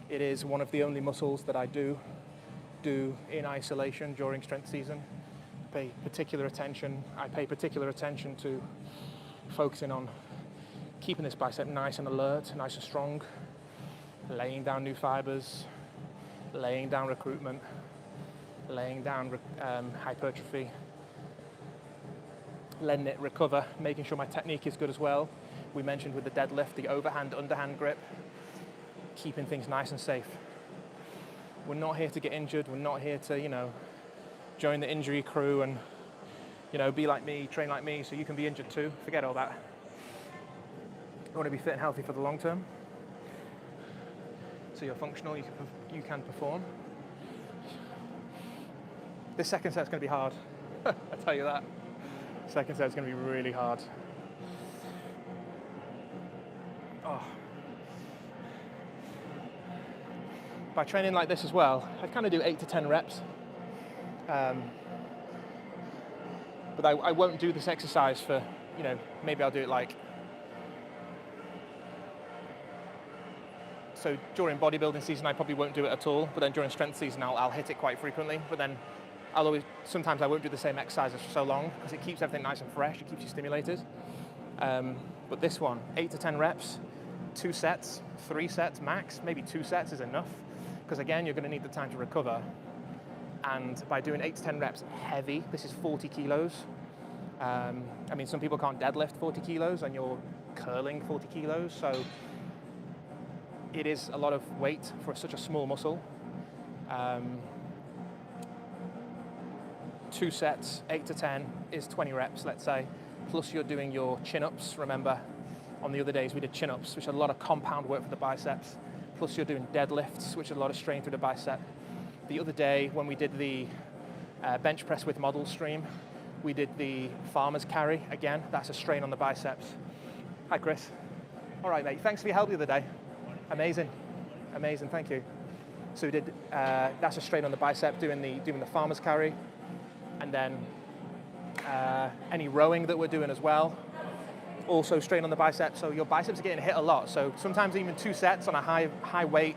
It is one of the only muscles that I do in isolation during strength season. I pay particular attention to focusing on keeping this bicep nice and alert, nice and strong, laying down new fibers, laying down recruitment, laying down hypertrophy, letting it recover, making sure my technique is good as well. We mentioned with the deadlift, the overhand, underhand grip, keeping things nice and safe. We're not here to get injured. We're not here to, you know, join the injury crew and, you know, be like me, train like me, so you can be injured too. Forget all that. You want to be fit and healthy for the long term. So you're functional, you can perform. This second set's going to be hard. I tell you that. Second set's going to be really hard. Oh. By training like this as well, I'd kind of do 8 to 10 reps. But But I won't do this exercise for, maybe I'll do it like, so during bodybuilding season, I probably won't do it at all, but then during strength season, I'll hit it quite frequently. But then sometimes I won't do the same exercises for so long because it keeps everything nice and fresh, it keeps you stimulated. But this one, 8 to 10 reps, 2 sets, 3 sets max, maybe 2 sets is enough. Because again, you're gonna need the time to recover. And by doing 8 to 10 reps heavy, this is 40 kilos. Some people can't deadlift 40 kilos and you're curling 40 kilos. So it is a lot of weight for such a small muscle. 2 sets, 8 to 10 is 20 reps, let's say. Plus you're doing your chin-ups. Remember, on the other days we did chin-ups, which are a lot of compound work for the biceps. Plus you're doing deadlifts, which are a lot of strain through the bicep. The other day when we did the bench press with model stream, we did the farmer's carry. Again, that's a strain on the biceps. Hi, Chris. All right, mate. Thanks for your help the other day. Amazing, thank you. So we did, that's a strain on the bicep, doing the farmer's carry. And then any rowing that we're doing as well, also strain on the bicep. So your biceps are getting hit a lot. So sometimes even 2 sets on a high weight,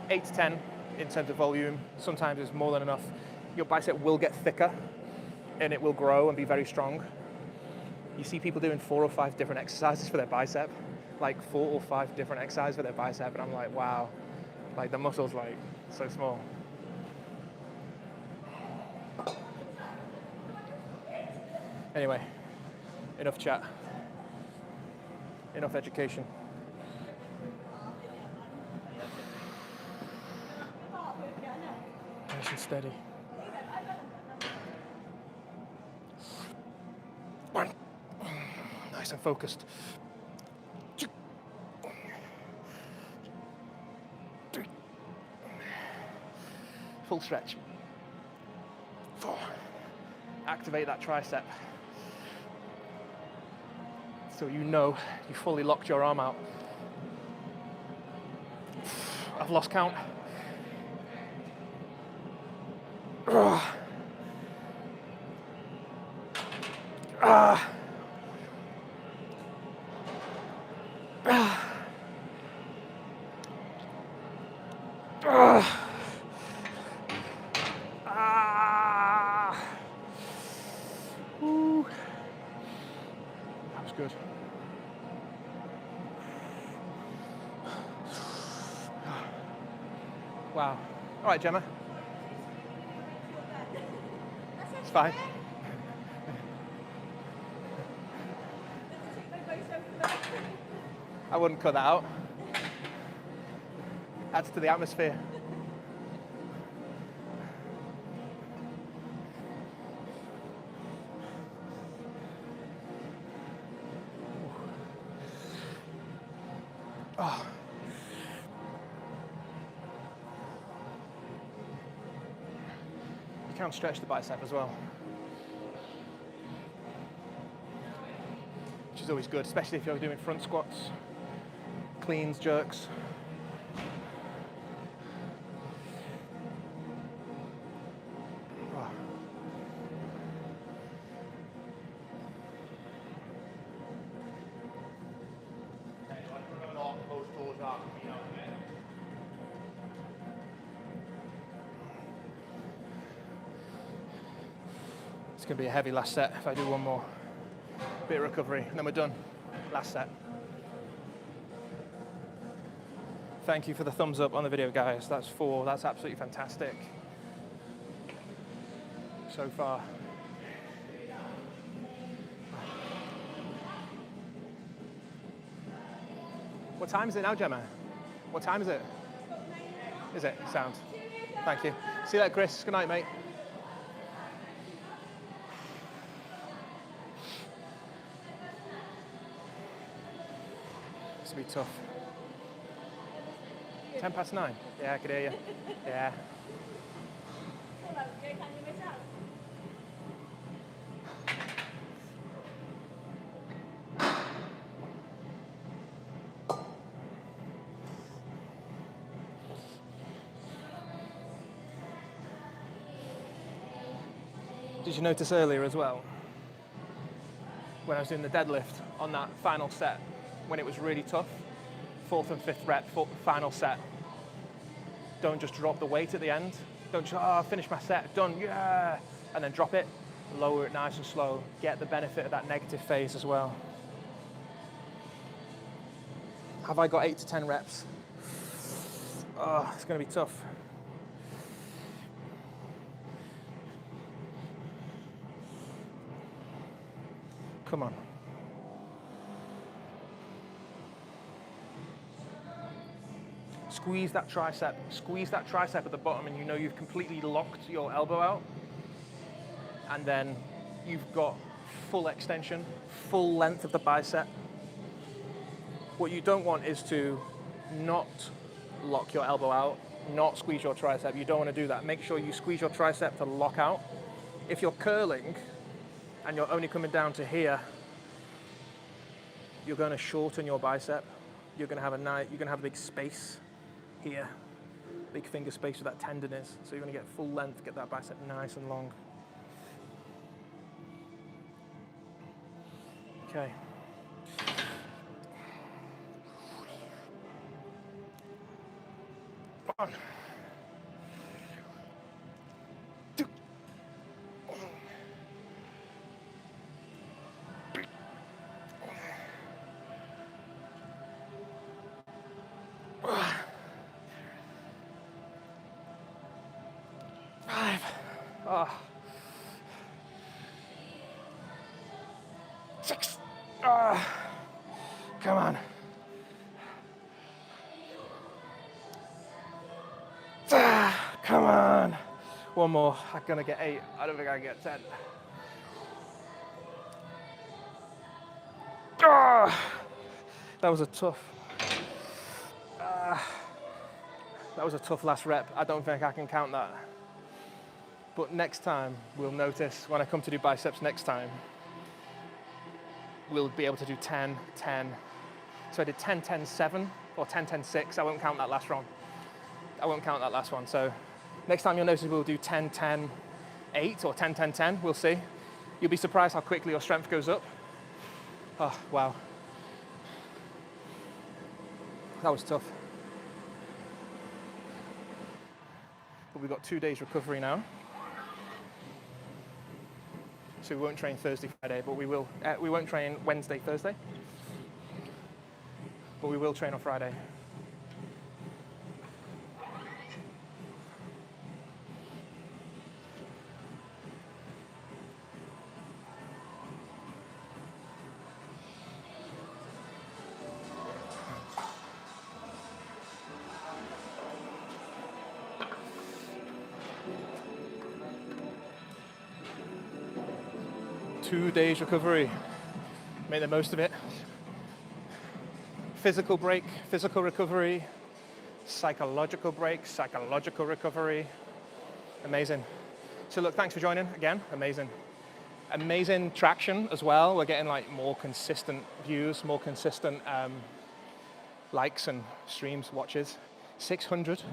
8 to 10 in terms of volume, sometimes is more than enough. Your bicep will get thicker and it will grow and be very strong. You see people doing 4 or 5 different exercises for their bicep, like 4 or 5 different exercises for their bicep, and I'm like, wow, like the muscle's like so small. Anyway, enough chat, enough education. Nice and steady. Nice and focused. Full stretch. 4. Activate that tricep. So you fully locked your arm out. I've lost count. That was good. Wow. All right, Gemma. It's fine. I wouldn't cut that out. Adds to the atmosphere. Oh. You can stretch the bicep as well, which is always good, especially if you're doing front squats, cleans, jerks. It's going to be a heavy last set if I do one more. Bit of recovery, and then we're done. Last set. Thank you for the thumbs up on the video, guys. That's 4. That's absolutely fantastic so far. What time is it now, Gemma? What time is it? Is it? Sound. Thank you. See you later, Chris. Good night, mate. This will be tough. 9:10. Yeah, I could hear you. Yeah. Did you notice earlier as well? when I was doing the deadlift on that final set, when it was really tough, 4th and 5th rep, final set. Don't just drop the weight at the end. Don't just, finish my set, done, yeah, and then drop it. Lower it nice and slow. Get the benefit of that negative phase as well. Have I got 8 to 10 reps? Oh, it's going to be tough. Come on. Squeeze that tricep. Squeeze that tricep at the bottom, and you know you've completely locked your elbow out. And then you've got full extension, full length of the bicep. What you don't want is to not lock your elbow out, not squeeze your tricep. You don't want to do that. Make sure you squeeze your tricep to lock out. If you're curling and you're only coming down to here, you're going to shorten your bicep. You're going to have a big space here, big finger space where that tendon is. So you're going to get full length, get that bicep nice and long. Okay. One. 2. 3. 5. 6. Come on. 7. Come on. One more. I'm gonna get 8. I don't think I can get 10. That was a tough. That was a tough last rep. I don't think I can count that. But next time, we'll notice when I come to do biceps next time, we'll be able to do 10, 10. So I did 10, 10, 7 or 10, 10, 6. I won't count that last one. I won't count that last one. So next time you'll notice we'll do 10, 10, 8 or 10, 10, 10. We'll see. You'll be surprised how quickly your strength goes up. Oh, wow. That was tough. But we've got 2 days recovery now. So we won't train Thursday, Friday, but we will. We won't train Wednesday, Thursday, but we will train on Friday. Two days recovery. Make the most of it. Physical break, physical recovery. Psychological break, psychological recovery. Amazing. So look, thanks for joining again. Amazing. Amazing traction as well. We're getting like more consistent views, more consistent likes and streams, watches. 600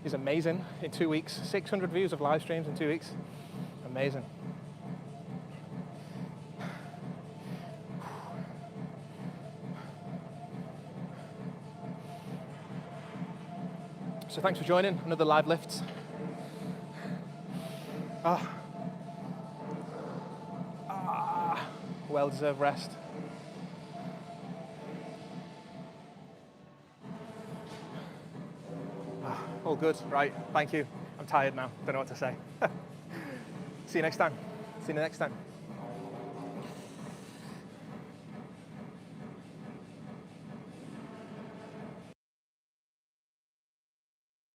is amazing in 2 weeks. 600 views of live streams in 2 weeks. Amazing. So thanks for joining another live lift. Well-deserved rest. All good, right, thank you. I'm tired now, don't know what to say. See you next time. See you next time.